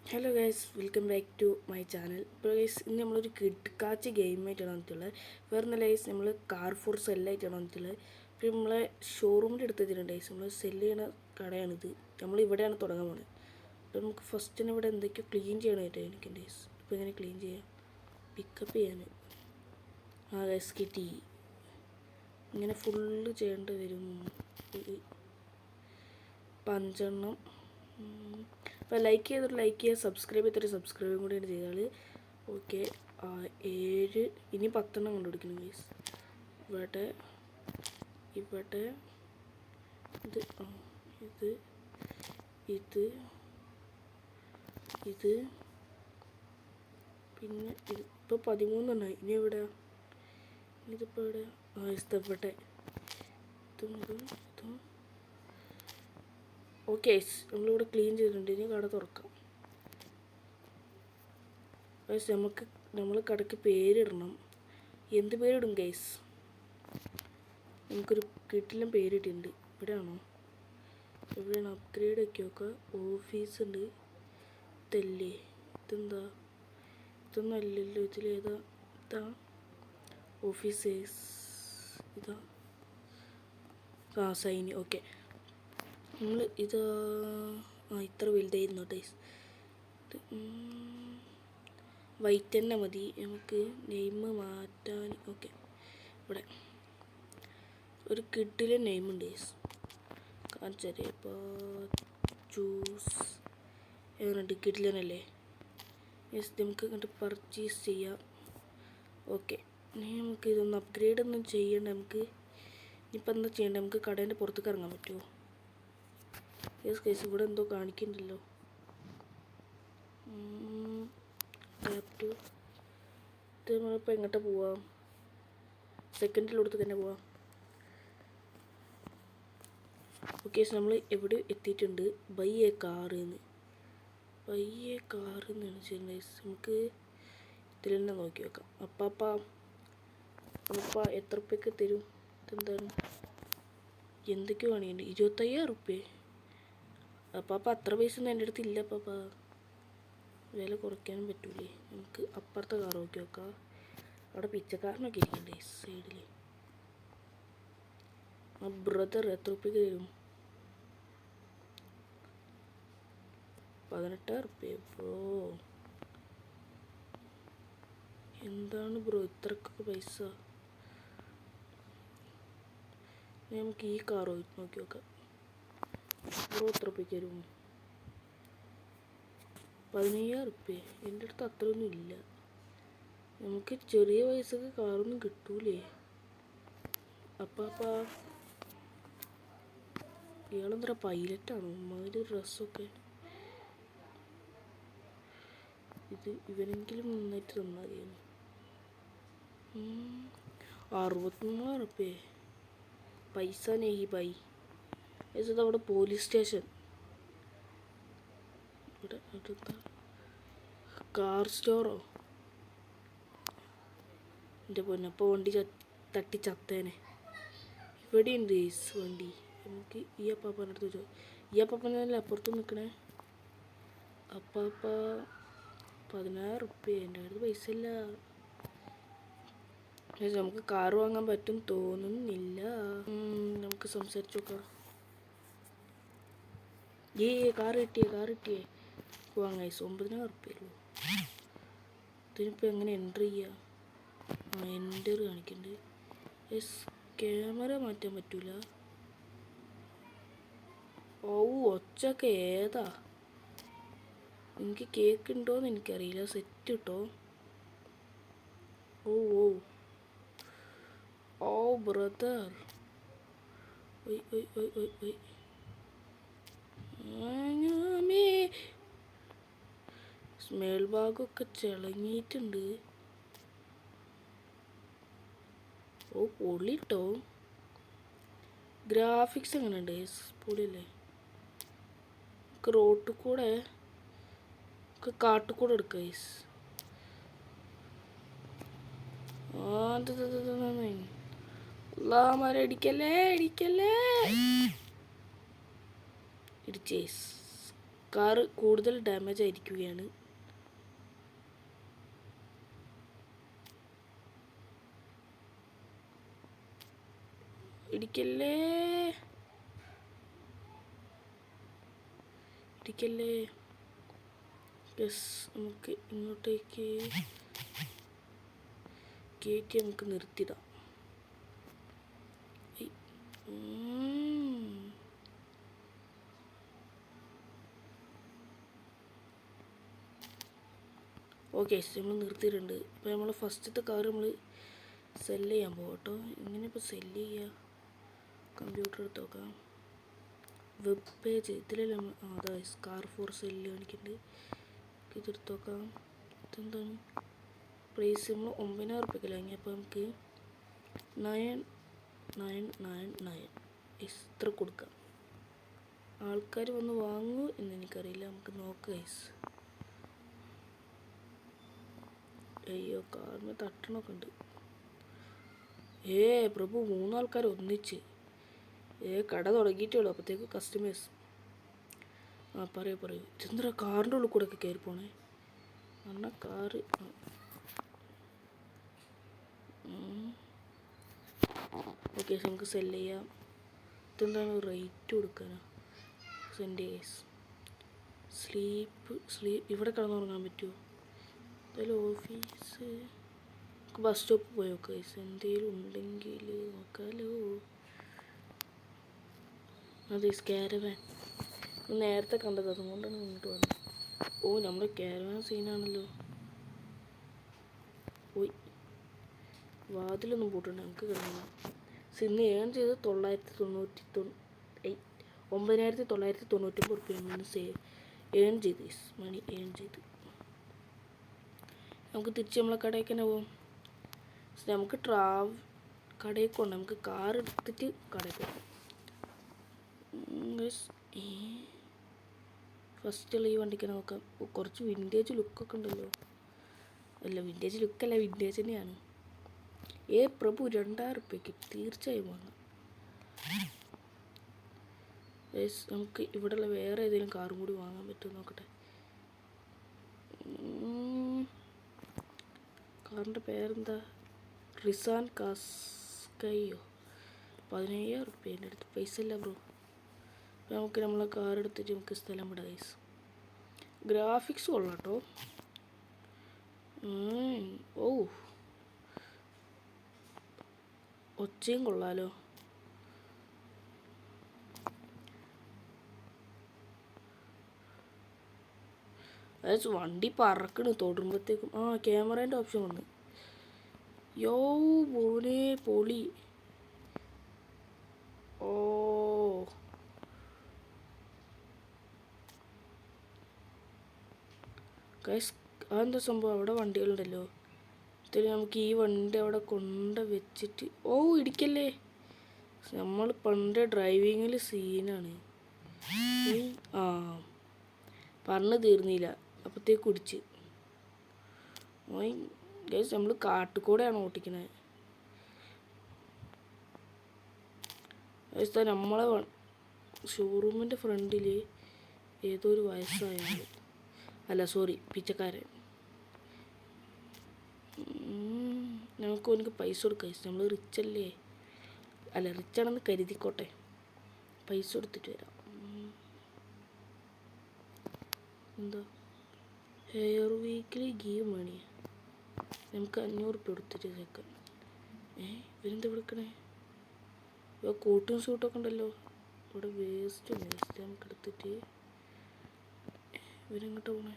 Hello guys, welcome back to my channel. ഇപ്പോൾ guys ഇന്ന് നമ്മളൊരു കിടക്കാച്ച ഗെയിമായിട്ടാണ് വന്നിട്ടുള്ളത്. വേറെ ഒന്നല്ല ഗൈസ്, നമ്മൾ കാർ ഫോർ സെല്ലായിട്ടാണ് വന്നിട്ടുള്ളത്. ഇപ്പോൾ നമ്മളെ ഷോറൂമിൽ എടുത്തിട്ടുണ്ട് ഗൈസ്. നമ്മൾ സെല്ല് ചെയ്യണ കടയാണിത്. നമ്മളിവിടെയാണ് തുടങ്ങാൻ പോകുന്നത്. അപ്പോൾ നമുക്ക് ഫസ്റ്റ് തന്നെ ഇവിടെ എന്തൊക്കെയോ ക്ലീൻ ചെയ്യണമായിട്ട് എനിക്ക് ഗൈസ്. ഇപ്പോൾ എങ്ങനെ ക്ലീൻ ചെയ്യാം? പിക്കപ്പ് ചെയ്യാൻ ഗൈസ് കിട്ടി. ഇങ്ങനെ ഫുള്ള് ചെയ്യേണ്ടി വരും. പഞ്ചെണ്ണം. അപ്പോൾ ലൈക്ക് ചെയ്യുക, സബ്സ്ക്രൈബ് ചെയ്തൊരു സബ്സ്ക്രൈബും കൂടിയാണ് ചെയ്താൽ ഓക്കെ. 7 ഇനി 10 കണ്ടുപിടിക്കണം ഗൈസ്. ഇവിടെ ഇവിടെ ഇത് ഇത് ഇത് ഇത് പിന്നെ ഇത് ഇപ്പോൾ 13 ഇനി എവിടെ? ഇതിപ്പോൾ എവിടെ? ഇഷ്ടപ്പെട്ടെ ഇതും ഇതും ഇതും. ഓക്കെ, നമ്മളിവിടെ ക്ലീൻ ചെയ്തിട്ടുണ്ട്. ഇനി കട തുറക്കാം. ഗൈസ് നമ്മൾ കടയ്ക്ക് പേരിടണം. എന്ത് പേരിടും ഗൈസ്? നമുക്കൊരു കിട്ടിലും പേരിട്ടിട്ടുണ്ട്. ഇവിടെയാണോ? എവിടെയാണ്? അപ്ഗ്രേഡ് ഒക്കെ നോക്കുക. ഓഫീസ് ഉണ്ട്. ഇതല്ലേ? ഇതെന്താ? ഇതൊന്നും അല്ലല്ലോ. ഇതിലേതാ? ഇതാ ഓഫീസേഴ്സ്. ഇതാ സൈന്. ഓക്കെ, നമ്മൾ ഇത് ഇത്ര വലുതായിരുന്നു ഗൈസ്. വൈറ്റ് തന്നെ മതി. നമുക്ക് നെയിം മാറ്റാൻ. ഓക്കെ, ഇവിടെ ഒരു കിഡിലെ നെയിമുണ്ട് ഗൈസ്. കാണിച്ചാൽ ഇപ്പോൾ ചൂസ് എങ്ങനെയുണ്ട്? കിഡിലനല്ലേ യെസ്. നമുക്ക് കണ്ട് പർച്ചേസ് ചെയ്യാം. ഓക്കെ, ഇനി നമുക്ക് ഇതൊന്ന് അപ്ഗ്രേഡ് ഒന്നും ചെയ്യണ്ട. നമുക്ക് ഇനിയിപ്പോൾ എന്താ ചെയ്യേണ്ടത്? നമുക്ക് കടേൻ്റെ പുറത്തേക്ക് ഇറങ്ങാൻ പറ്റുമോ? യെസ് ഗൈസ്, ഇവിടെ എന്തോ കാണിക്കുന്നുണ്ടല്ലോ. Tap to. ഇത് നമ്മളിപ്പോൾ എങ്ങോട്ടാ പോവാം? സെക്കൻഡിലോടത്ത് തന്നെ പോവാം. ഓക്കെ, നമ്മൾ എവിടെ എത്തിയിട്ടുണ്ട്? ബൈ എ കാറ് എന്ന്. ബൈ എ കാറ് എന്നാണ് ചെയ്യുന്നത് ഗൈസ്. നമുക്ക് ഇതിൽ തന്നെ നോക്കി വെക്കാം. അപ്പാപ്പ എത്ര റുപ്യക്ക് തരും? ഇതെന്താണ്? എന്തൊക്കെയോ കാണിയുണ്ട്. 25,000 റുപ്യ. അപ്പാപ്പ അത്ര പൈസ ഒന്നും എൻ്റെ അടുത്ത് ഇല്ല. അപ്പാപ്പ വില കുറയ്ക്കാനും പറ്റൂലേ? നമുക്ക് അപ്പുറത്തെ കാർ നോക്കി നോക്കാം. അവിടെ പിച്ചക്കാരനൊക്കെ ഇരിക്കണ്ടേ സൈഡിൽ. ആ ബ്രദർ എത്ര റുപ്യക്ക് തരും? 18,000 റുപ്യ. ബ്രോ എന്താണ് ബ്രോ ഇത്രക്കൊക്കെ പൈസ? നമുക്ക് ഈ കാർ നോക്കി നോക്കാം. ബ്രോ എത്ര റുപ്യക്ക് തരും? 15,000 റുപ്യ. എൻ്റെ അടുത്ത് അത്രയൊന്നും ഇല്ല. നമുക്ക് ചെറിയ പൈസക്ക് കാറൊന്നും കിട്ടൂലേ? അപ്പാ ഇയാളെന്താ പൈലറ്റാണോ? മാതിരി ഡ്രസ്സൊക്കെ. ഇത് ഇവനെങ്കിലും നന്നായിട്ട് തന്നാൽ മതിയാണ്. 63 റുപ്യ. പൈസ നെഹി ബൈ. ഇത് അവിടെ പോലീസ് സ്റ്റേഷൻ. ഇവിടെ അടുത്ത കാർ സ്റ്റോറോ? എൻ്റെ പൊന്നപ്പോൾ വണ്ടി തട്ടി ചത്തേനെ. ഇവിടെയുണ്ട് വണ്ടി. നമുക്ക് ഈ അപ്പാപ്പൻ്റെ അടുത്ത് ചോദിച്ചു. ഈ അപ്പാപ്പനല്ലേ അപ്പുറത്ത് നിൽക്കണേ? അപ്പാപ്പ 16 റുപ്യ. എൻ്റെ അടുത്ത് പൈസ ഇല്ല. നമുക്ക് കാർ വാങ്ങാൻ പറ്റും തോന്നുന്നില്ല. നമുക്ക് സംസാരിച്ചു നോക്കാം. കാർ കിട്ടിയേ വാങ്ങാം. 9,000 റുപ്യല്ലോ. ഇതിനിപ്പോൾ എങ്ങനെ എൻ്റർ ചെയ്യുക? എൻ്റർ കാണിക്കുന്നുണ്ട്. യെസ്, ക്യാമറ മാറ്റാൻ പറ്റൂല. ഒച്ചൊക്കെ ഏതാ? എനിക്ക് കേൾക്കുന്നുണ്ടോയെന്ന് എനിക്കറിയില്ല. സെറ്റ് കിട്ടോ? ഓ ബ്രദർ. സ്മേൾ ഭാഗമൊക്കെ ചിളങ്ങിയിട്ടുണ്ട്. പൊളിട്ടോ. ഗ്രാഫിക്സ് എങ്ങനെയുണ്ട്? പൊളിയല്ലേ? റോട്ടിൽ കൂടെ കാട്ടിൽ കൂടെ എടുക്കുക ഗൈസ്. ഇടിക്കല്ലേ ഇടിച്ചേസ്. കാറ് കൂടുതൽ ഡാമേജ് ആയിരിക്കുകയാണ്. ഇടിക്കല്ലേ യെസ്, നമുക്ക് ഇങ്ങോട്ടേക്ക് കയറ്റി നമുക്ക് നിർത്തിടാം. ഓക്കെ, നമ്മൾ നിർത്തിയിട്ടുണ്ട്. ഇപ്പോൾ നമ്മൾ ഫസ്റ്റത്തെ കാർ നമ്മൾ സെല്ല് ചെയ്യാൻ പോകും കേട്ടോ. എങ്ങനെ ഇപ്പോൾ സെല്ല് ചെയ്യുക? കമ്പ്യൂട്ടർ എടുത്ത് നോക്കാം. വെബ് പേജ് ഇതിലല്ലേ നമ്മൾ അതാ കാർ ഫോർ സെല്ല് കാണിക്കുന്നുണ്ട്. ഇതെടുത്ത് നോക്കാം. ഇതെന്താണ് പ്രൈസ്? നമ്മൾ 9,000 റുപ്യക്കല്ലേ വാങ്ങി. അപ്പോൾ നമുക്ക് 9,999 ഇത്ര കൊടുക്കാം. ആൾക്കാർ വന്ന് വാങ്ങൂ എന്ന് എനിക്കറിയില്ല. നമുക്ക് നോക്കാം ഗൈസ്. അയ്യോ, കാറിന് തട്ടണമൊക്കെ ഉണ്ട്. പ്രഭു, 3 ആൾക്കാർ ഒന്നിച്ച് കട തുടങ്ങിയിട്ടേ ഉള്ളൂ. അപ്പോഴത്തേക്ക് കസ്റ്റമേഴ്സ്. പറയൂ. ഇതെന്താ കാറിൻ്റെ ഉള്ളിൽ കൂടെ ഒക്കെ കയറി പോണേ? എന്നാൽ കാറ് ഓക്കെ, നമുക്ക് സെല്ല് ചെയ്യാം. ഇതെന്താണ് റേറ്റ് കൊടുക്കാനാ? സെൻഡ് കേസ് സ്ലീപ്പ് ഇവിടെ കിടന്നുറങ്ങാൻ പറ്റുമോ? എന്തായാലും ഓഫീസ് ബസ് സ്റ്റോപ്പ് പോയി നോക്കാം. എന്തെങ്കിലും ഉണ്ടെങ്കിൽ നോക്കാമല്ലോ. അതെ, കാരവാൻ നേരത്തെ കണ്ടത്, അതുകൊണ്ടാണ് ഇങ്ങോട്ട് വന്നത്. നമ്മുടെ കാരവാൻ സീനാണല്ലോ. പോയി വാതിലൊന്നും പൂട്ടുണ്ട്. നമുക്ക് കിടന്നു. ഇന്ന് ഏൺ ചെയ്ത് 9,999 റുപ്യാണ് ഏൺ ചെയ്ത്. മണി ഏൺ ചെയ്ത് നമുക്ക് തിരിച്ച് നമ്മളെ കടയിൽ തന്നെ പോകും. നമുക്ക് കടയിൽ കൊണ്ട് നമുക്ക് കാർ എടുത്തിട്ട് കടയിൽ പോകാം. ഫസ്റ്റുള്ള ഈ വണ്ടിക്ക് നോക്കാം. കുറച്ച് വിൻറ്റേജ് ലുക്കൊക്കെ ഉണ്ടല്ലോ. അല്ല, വിൻറ്റേജ് ലുക്കല്ല, വിൻറ്റേജ് തന്നെയാണ്. പ്രഭു, 2,000 റുപ്യക്ക് തീർച്ചയായും വാങ്ങാം. നമുക്ക് ഇവിടെയുള്ള വേറെ ഏതെങ്കിലും കാറും കൂടി വാങ്ങാൻ പറ്റുമോ നോക്കട്ടെ. കാറിൻ്റെ പേരെന്താ? റിസാൻ കാസ്കയോ. 15,000 റുപ്യ. എൻ്റെ അടുത്ത് പൈസ ഇല്ല ബ്രോ. നമുക്ക് നമ്മളെ കാർ എടുത്തിട്ട് നമുക്ക് സ്ഥലം വിടാം ഗൈസ്. ഗ്രാഫിക്സ് കൊള്ളാം കേട്ടോ. ഒച്ചയും കൊള്ളാലോ. വണ്ടി പറക്കണ് തൊടുമ്പോഴത്തേക്കും. ക്യാമറേൻ്റെ ഓപ്ഷൻ വന്ന്. മോനെ പൊളി. അതെന്താ സംഭവം? അവിടെ വണ്ടികളുണ്ടല്ലോ. നമുക്ക് ഈ വണ്ടി അവിടെ കൊണ്ട് വെച്ചിട്ട് ഇടിക്കല്ലേ. നമ്മൾ പണ്ട് ഡ്രൈവിങ്ങിൽ സീനാണ്. പറഞ്ഞു തീർന്നില്ല, അപ്പോഴത്തേക്ക് കുടിച്ച്. ഗൈസ്, നമ്മൾ കാട്ടുകൂടെയാണ് ഓട്ടിക്കുന്നത്. ഗൈസ്, നമ്മളെ ഷോറൂമിൻ്റെ ഫ്രണ്ടിൽ ഏതോ ഒരു വയസ്സായ ആൾ, പിച്ചക്കാരൻ. എനിക്ക് പൈസ കൊടുക്കാം. നമ്മൾ റിച്ചല്ലേ? അല്ല, റിച്ചാണെന്ന് കരുതിക്കോട്ടെ. പൈസ കൊടുത്തിട്ട് വരാം. എന്താ ഹെയർ വീക്കിലി ഗീവ് മണി? നമുക്ക് 500 റുപ്യ കൊടുത്തിട്ട് ചേക്കാം. ഇവരെന്താ വിളിക്കണേ? കോട്ടും സൂട്ടൊക്കെ ഉണ്ടല്ലോ. ഇവിടെ വേസ്റ്റ് നമുക്ക് എടുത്തിട്ട് ഇവരെങ്ങോട്ടാ പോണേ?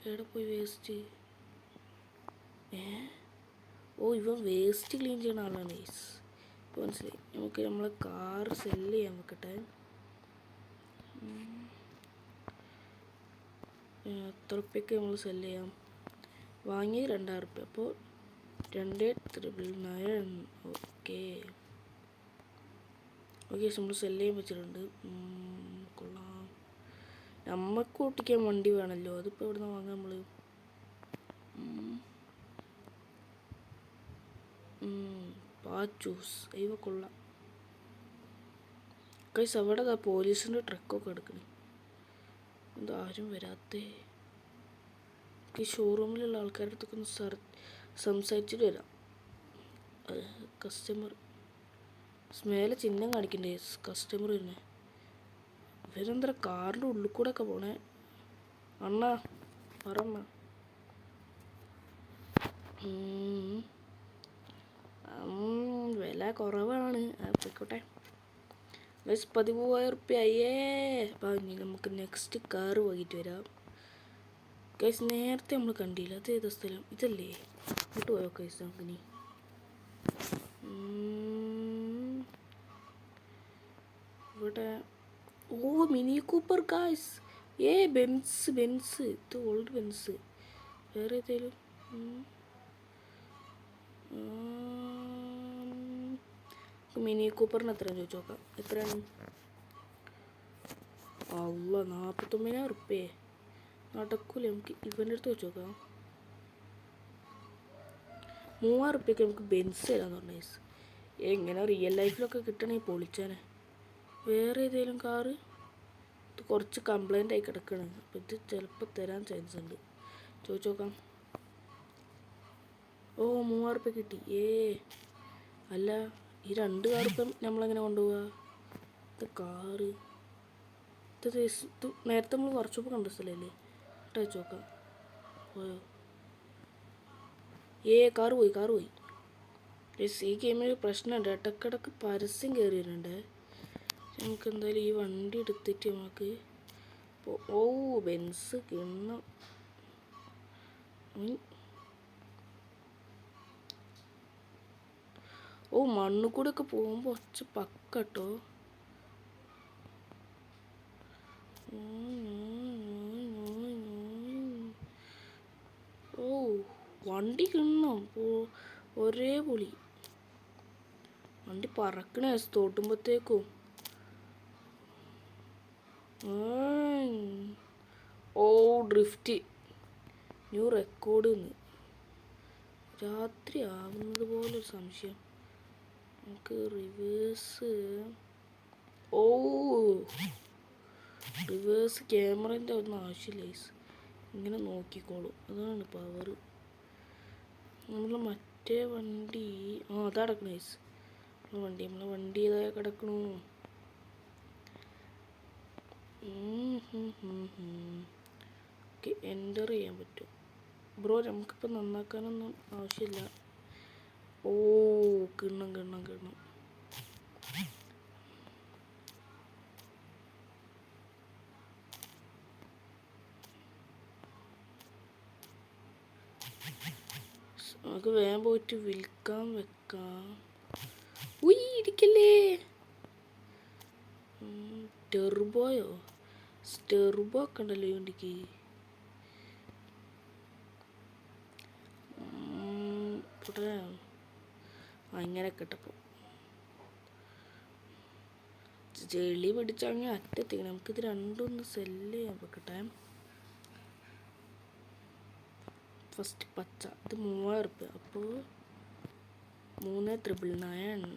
എവിടെ പോയി വേസ്റ്റ്? ഇവൻ വേസ്റ്റ് ക്ലീൻ ചെയ്യുന്ന ആളാണ്. ഇപ്പോൾ മനസ്സിലായി. നമുക്ക് നമ്മളെ കാർ സെല്ല് ചെയ്യാൻ വെക്കട്ടെ. എത്ര റുപ്യക്ക് നമ്മൾ സെല്ല് ചെയ്യാം? വാങ്ങി 2,000 റുപ്യ. അപ്പോൾ 2,999. ഓക്കെ, നമ്മൾ സെല്ല് ചെയ്യാൻ വെച്ചിട്ടുണ്ട്. കൊള്ളാം. നമുക്ക് ഓട്ടിക്കാൻ വണ്ടി വേണമല്ലോ. അതിപ്പോൾ എവിടെ നിന്ന് വാങ്ങാം നമ്മൾ? പാച്ചൂസ്. കൊള്ളാം. കൈസ് അവിടെ പോലീസിൻ്റെ ട്രക്കൊക്കെ എടുക്കണം. എന്താരും വരാത്തേ? ഈ ഷോറൂമിലുള്ള ആൾക്കാരുടെ അടുത്തൊക്കെ ഒന്ന് സംസാരിച്ചിട്ട് വരാം. കസ്റ്റമർ മേലെ ചിഹ്നം കാണിക്കണ്ടേ? കസ്റ്റമർ തന്നെ. ഇവരെന്താ കാറിൻ്റെ ഉള്ളിൽ കൂടെ ഒക്കെ പോണേ? അണ്ണാ പറമ്മ. വില കുറവാണ്. പോയിക്കോട്ടെ. 13,000 അയ്യേ. അപ്പം നമുക്ക് നെക്സ്റ്റ് കാറ് വാങ്ങിയിട്ട് വരാം. കേസ് നേരത്തെ നമ്മൾ കണ്ടില്ല. അത് ഏതാ സ്ഥലം? ഇതല്ലേ? ഇങ്ങോട്ട് പോയോ കേസ്? നമുക്കിനി ഇവിടെ മിനി കൂപ്പർ കായ്സ്. ബെൻസ്. ഇത് ഓൾഡ് ബെൻസ്. വേറെ ഏതെങ്കിലും മിനി കൂപ്പറിന് എത്രയാണ് ചോദിച്ചു നോക്കാം. എത്രയാണ്? 49,000 നടക്കൂല. നമുക്ക് ഇവൻ്റെ അടുത്ത് വെച്ച് നോക്കാം. 3,000 നമുക്ക് ബെൻസ് തരാന്ന് പറഞ്ഞ. എങ്ങനെ റിയൽ ലൈഫിലൊക്കെ കിട്ടണമെങ്കിൽ പൊളിച്ചാനെ. വേറെ ഏതെങ്കിലും കാറ്? ഇത് കുറച്ച് കംപ്ലൈൻ്റ് ആയി കിടക്കണം. അപ്പം ഇത് ചിലപ്പോൾ തരാൻ ചാൻസ് ഉണ്ട്. ചോദിച്ചു നോക്കാം. 3,000 കിട്ടി. അല്ല, ഈ 2 കാർ ഇപ്പം നമ്മളെങ്ങനെ കൊണ്ടുപോവുക? ഇത് കാറ് ഇത് നേരത്തെ നമ്മൾ വർക്ക്ഷോപ്പ് കണ്ട സ്ഥലമല്ലേ? ഇട്ട് വെച്ച് നോക്കാം. പോയോ? കാറ് പോയി. ഈ ഗെയിമിൽ പ്രശ്നമുണ്ട്. ഇടക്കിടക്ക് പരസ്യം കയറി വരുന്നുണ്ട്. നമുക്ക് എന്തായാലും ഈ വണ്ടി എടുത്തിട്ട് നമുക്ക് ബെൻസ് കിണ്ണം. മണ്ണ് കൂടെ ഒക്കെ പോകുമ്പോൾ ഒച്ച പക്കട്ടോ. വണ്ടി കിണ്ണം. ഒരേ പൊളി. വണ്ടി പറക്കണേ തോട്ടുമ്പോഴത്തേക്കും. Drift new record. രാത്രി ആവുന്നത് പോലൊരു സംശയം. നമുക്ക് റിവേഴ്സ് ക്യാമറേൻ്റെ ഒന്നും ആവശ്യമില്ല. ഇങ്ങനെ നോക്കിക്കോളൂ. അതാണ് പവർ. നമ്മൾ മറ്റേ വണ്ടി അതാ കിടക്കണ. നമ്മളെ വണ്ടി ഏതാ കിടക്കണു? എൻ്റർ ചെയ്യാൻ പറ്റും ബ്രോ. നമുക്കിപ്പോൾ നന്നാക്കാനൊന്നും ആവശ്യമില്ല. കിണ്ണം. നമുക്ക് വേഗം പോയിട്ട് വിൽക്കാൻ വെക്കാം. ഇരിക്കല്ലേ. ടെർബോ ഒക്കെ ഉണ്ടല്ലോ ഈ വണ്ടിക്ക്. അങ്ങനെ കിട്ടപ്പോൾ ചെളി പിടിച്ചങ്ങനെ അറ്റത്തേക്ക്. നമുക്കിത് രണ്ടും ഒന്ന് സെല്ല് ചെയ്യാൻ വെക്കട്ടെ. ഫസ്റ്റ് പച്ച. ഇത് 3,000. അപ്പോൾ 3,999.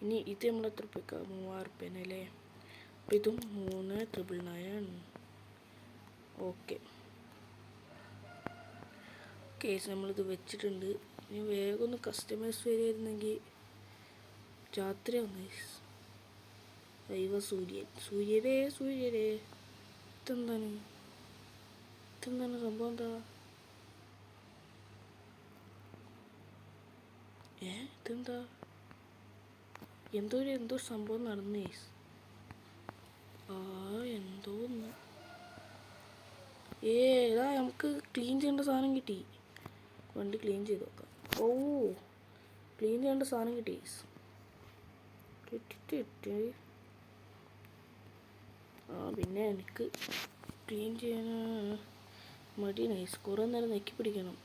ഇനി ഇത് നമ്മൾ എത്ര രൂപയ്ക്കാണ്? 3,000 അല്ലേ? അപ്പോൾ ഇതും 3,999. ഓക്കെ. കേസ് നമ്മളിത് വെച്ചിട്ടുണ്ട്. ഇനി വേഗം ഒന്ന് കസ്റ്റമേഴ്സ് വരുമായിരുന്നെങ്കിൽ രാത്രി ഒന്ന്. സൂര്യരേ ഇതെന്താണ് സംഭവം? ഇതെന്താ? എന്തോ സംഭവം നടന്നേ. എന്തോ നമുക്ക് ക്ലീൻ ചെയ്യേണ്ട സാധനം കിട്ടി. വണ്ടി ക്ലീൻ ചെയ്ത് നോക്കാം. ക്ലീൻ ചെയ്യേണ്ട സാധനം കിട്ടി. പിന്നെ എനിക്ക് ക്ലീൻ ചെയ്യാൻ മടി. കുറേ നേരം നെക്കി പിടിക്കണം.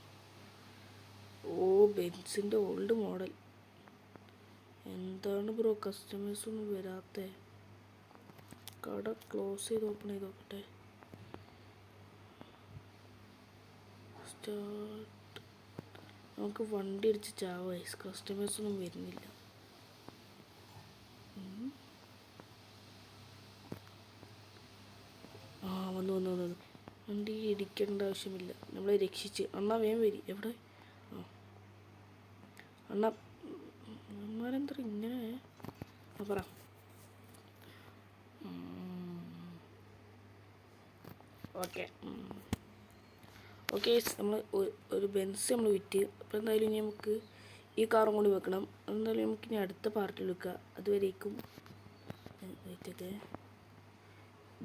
ബെൻസിൻ്റെ ഓൾഡ് മോഡൽ. എന്താണ് ബ്രോ കസ്റ്റമേഴ്സൊന്നും വരാത്ത? കട ക്ലോസ് ചെയ്ത് ഓപ്പൺ ചെയ്ത് നോക്കട്ടെ. നമുക്ക് വണ്ടി അടിച്ച് ചാവായി. കസ്റ്റമേഴ്സൊന്നും വരുന്നില്ല. ആ വന്നു വന്നു വന്നു വണ്ടി ഇടിക്കേണ്ട ആവശ്യമില്ല, നമ്മളെ രക്ഷിച്ച്. അണ്ണാ വേഗം വരി. എവിടെ? ആ അണ്ണാ അമ്മമാരെന്താ ഇങ്ങനെ? ആ പറ. ഓക്കെ ഓക്കെ, നമ്മൾ ഒരു ബെൻസ് നമ്മൾ വിറ്റ്. അപ്പോൾ എന്തായാലും ഇനി നമുക്ക് ഈ കാറും കൂടി വെക്കണം. എന്തായാലും നമുക്ക് ഇനി അടുത്ത പാർട്ടിൽ വെക്കാം. അതുവരേക്കും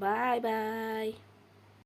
ബൈ ബൈ.